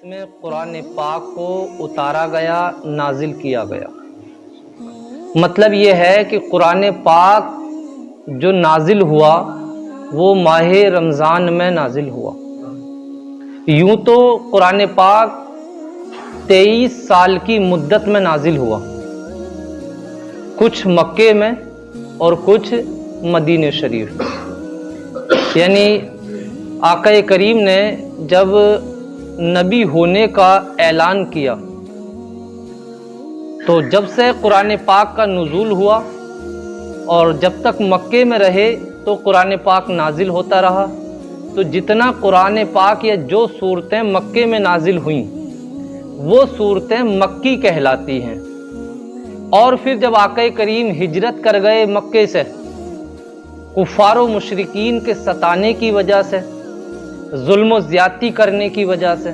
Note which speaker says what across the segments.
Speaker 1: میں قرآن پاک کو اتارا گیا، نازل کیا گیا۔ مطلب یہ ہے کہ قرآن پاک جو نازل ہوا وہ ماہ رمضان میں نازل ہوا۔ یوں تو قرآن پاک 23 سال کی مدت میں نازل ہوا، کچھ مکے میں اور کچھ مدینہ شریف میں۔ یعنی آقا کریم نے جب نبی ہونے کا اعلان کیا تو جب سے قرآن پاک کا نزول ہوا اور جب تک مکے میں رہے تو قرآن پاک نازل ہوتا رہا، تو جتنا قرآن پاک یا جو صورتیں مکے میں نازل ہوئیں وہ صورتیں مکی کہلاتی ہیں۔ اور پھر جب آقا کریم ہجرت کر گئے مکے سے کفار و مشرکین کے ستانے کی وجہ سے، ظلم و زیادتی کرنے کی وجہ سے،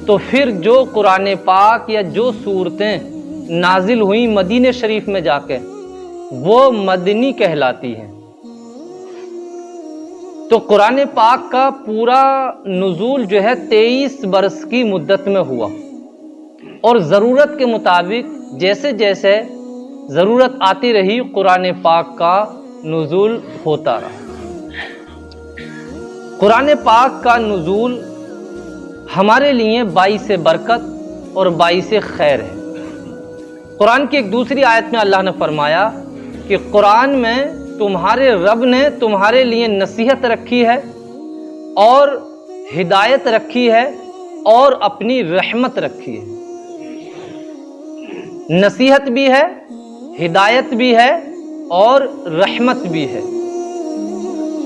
Speaker 1: تو پھر جو قرآن پاک یا جو صورتیں نازل ہوئیں مدینہ شریف میں جا کے وہ مدنی کہلاتی ہیں۔ تو قرآن پاک کا پورا نزول جو ہے 23 برس کی مدت میں ہوا، اور ضرورت کے مطابق جیسے جیسے ضرورت آتی رہی قرآن پاک کا نزول ہوتا رہا۔ قرآن پاک کا نزول ہمارے لیے باعث برکت اور باعث خیر ہے۔ قرآن کی ایک دوسری آیت میں اللہ نے فرمایا کہ قرآن میں تمہارے رب نے تمہارے لیے نصیحت رکھی ہے اور ہدایت رکھی ہے اور اپنی رحمت رکھی ہے۔ نصیحت بھی ہے، ہدایت بھی ہے اور رحمت بھی ہے۔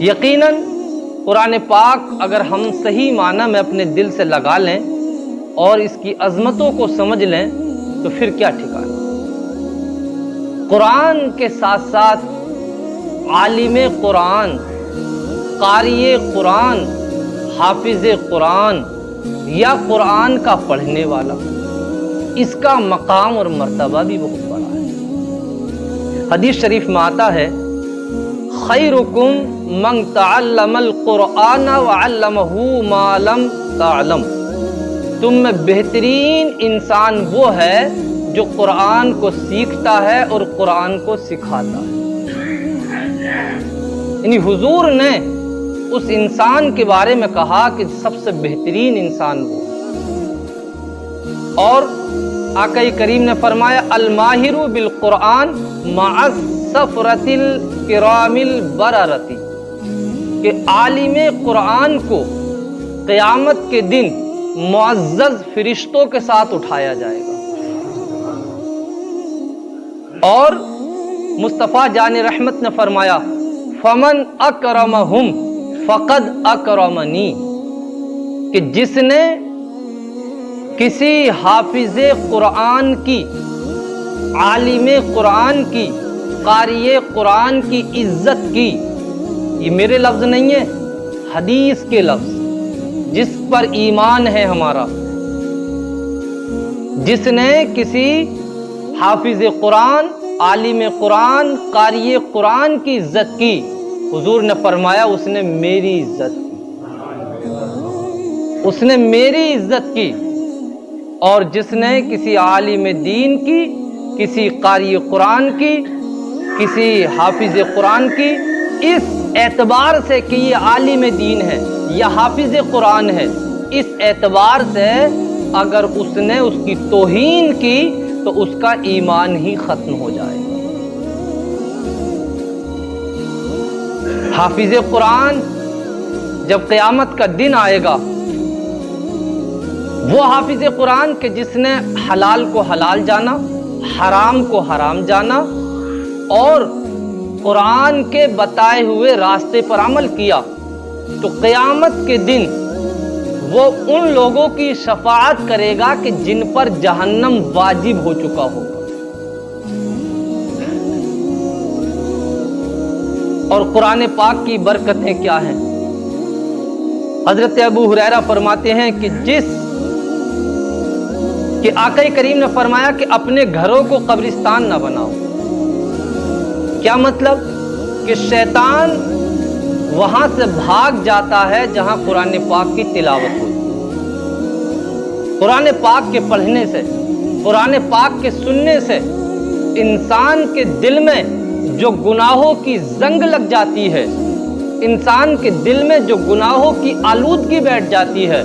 Speaker 1: یقیناً قرآن پاک اگر ہم صحیح معنی میں اپنے دل سے لگا لیں اور اس کی عظمتوں کو سمجھ لیں تو پھر کیا ٹھکانا۔ قرآن کے ساتھ ساتھ عالم قرآن، قاری قرآن، حافظ قرآن یا قرآن کا پڑھنے والا، اس کا مقام اور مرتبہ بھی بہت بڑا ہے۔ حدیث شریف میں آتا ہے خیرکم من تعلم القرآن وعلمہ ما لم تعلم، تم میں بہترین انسان وہ ہے جو قرآن کو سیکھتا ہے اور قرآن کو سکھاتا ہے۔ یعنی حضور نے اس انسان کے بارے میں کہا کہ سب سے بہترین انسان وہ، اور آقا کریم نے فرمایا الماہر بالقرآن مع السفرۃ الکرام البررۃ، کہ عالم قرآن کو قیامت کے دن معزز فرشتوں کے ساتھ اٹھایا جائے گا۔ اور مصطفیٰ جان رحمت نے فرمایا فمن اکرمہم فقد اکرمنی، کہ جس نے کسی حافظ قرآن کی، عالم قرآن کی، قاری قرآن کی عزت کی، یہ میرے لفظ نہیں ہے، حدیث کے لفظ، جس پر ایمان ہے ہمارا، جس نے کسی حافظ قرآن، عالم قرآن، قاری قرآن کی عزت کی، حضور نے فرمایا اس نے میری عزت کی، اس نے میری عزت کی۔ اور جس نے کسی عالم دین کی، کسی قاری قرآن کی، کسی حافظ قرآن کی، اس اعتبار سے کہ یہ عالم دین ہے یا حافظ قرآن ہے، اس اعتبار سے اگر اس نے اس کی توہین کی تو اس کا ایمان ہی ختم ہو جائے گا۔ حافظ قرآن جب قیامت کا دن آئے گا، وہ حافظ قرآن کہ جس نے حلال کو حلال جانا، حرام کو حرام جانا اور قرآن کے بتائے ہوئے راستے پر عمل کیا، تو قیامت کے دن وہ ان لوگوں کی شفاعت کرے گا کہ جن پر جہنم واجب ہو چکا ہوگا۔ اور قرآن پاک کی برکتیں کیا ہیں؟ حضرت ابو ہریرہ فرماتے ہیں کہ آقا کریم نے فرمایا کہ اپنے گھروں کو قبرستان نہ بناؤ۔ کیا مطلب؟ کہ شیطان وہاں سے بھاگ جاتا ہے جہاں قرآن پاک کی تلاوت ہوتی ہے۔ قرآن پاک کے پڑھنے سے، قرآن پاک کے سننے سے انسان کے دل میں جو گناہوں کی زنگ لگ جاتی ہے، انسان کے دل میں جو گناہوں کی آلودگی بیٹھ جاتی ہے،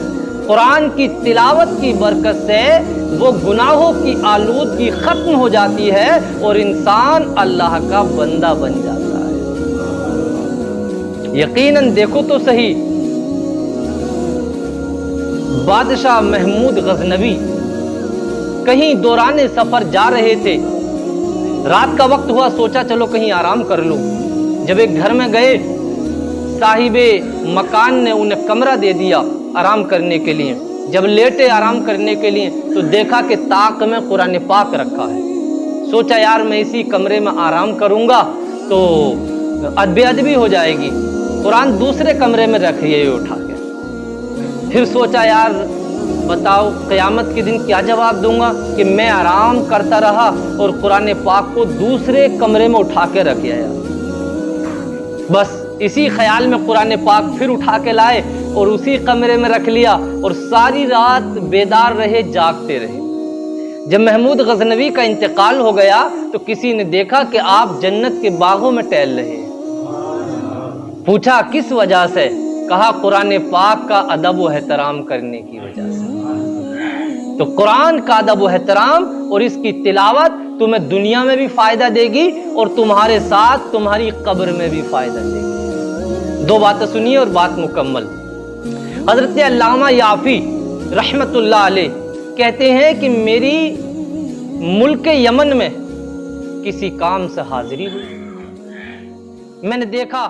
Speaker 1: قرآن کی تلاوت کی برکت سے وہ گناہوں کی آلودگی ختم ہو جاتی ہے اور انسان اللہ کا بندہ بن جاتا ہے۔ یقیناً دیکھو تو صحیح، بادشاہ محمود غزنوی کہیں دوران سفر جا رہے تھے، رات کا وقت ہوا، سوچا چلو کہیں آرام کر لو۔ جب ایک گھر میں گئے، صاحب مکان نے انہیں کمرہ دے دیا آرام کرنے کے لیے۔ جب لیٹے آرام کرنے کے لیے تو دیکھا کہ طاق میں قرآن پاک رکھا ہے۔ سوچا یار میں اسی کمرے میں آرام کروں گا تو بے ادبی ہو جائے گی، قرآن دوسرے کمرے میں رکھ لیے اٹھا کے۔ پھر سوچا یار بتاؤ قیامت کے دن کیا جواب دوں گا کہ میں آرام کرتا رہا اور قرآن پاک کو دوسرے کمرے میں اٹھا کے رکھ آیا۔ بس اسی خیال میں قرآن پاک پھر اٹھا کے لائے اور اسی کمرے میں رکھ لیا اور ساری رات بیدار رہے، جاگتے رہے۔ جب محمود غزنوی کا انتقال ہو گیا تو کسی نے دیکھا کہ آپ جنت کے باغوں میں ٹہل رہے ہیں۔ پوچھا کس وجہ سے؟ کہا قرآن پاک کا ادب و احترام کرنے کی وجہ سے۔ تو قرآن کا ادب و احترام اور اس کی تلاوت تمہیں دنیا میں بھی فائدہ دے گی اور تمہارے ساتھ تمہاری قبر میں بھی فائدہ دے گی۔ دو باتیں سنیے اور بات مکمل۔ حضرت علامہ یافی رحمت اللہ علیہ کہتے ہیں کہ میری ملک یمن میں کسی کام سے حاضری ہوئی، میں نے دیکھا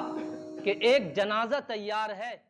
Speaker 1: کہ ایک جنازہ تیار ہے۔